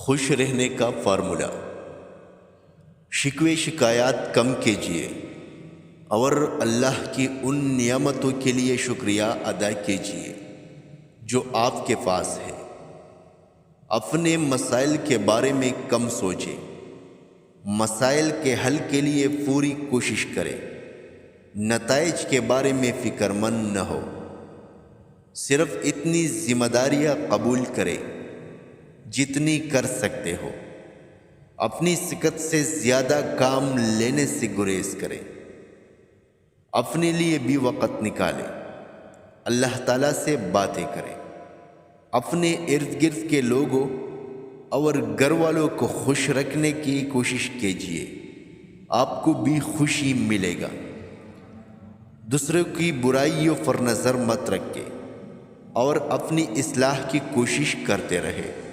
خوش رہنے کا فارمولہ۔ شکوے شکایات کم کیجیے اور اللہ کی ان نعمتوں کے لیے شکریہ ادا کیجیے جو آپ کے پاس ہے۔ اپنے مسائل کے بارے میں کم سوچیں، مسائل کے حل کے لیے پوری کوشش کریں۔ نتائج کے بارے میں فکر مند نہ ہو، صرف اتنی ذمہ داریاں قبول کریں جتنی کر سکتے ہو۔ اپنی طاقت سے زیادہ کام لینے سے گریز کریں۔ اپنے لیے بھی وقت نکالیں، اللہ تعالیٰ سے باتیں کریں۔ اپنے ارد گرد کے لوگوں اور گھر والوں کو خوش رکھنے کی کوشش کیجیے، آپ کو بھی خوشی ملے گا۔ دوسروں کی برائیوں پر نظر مت رکھیں اور اپنی اصلاح کی کوشش کرتے رہیں۔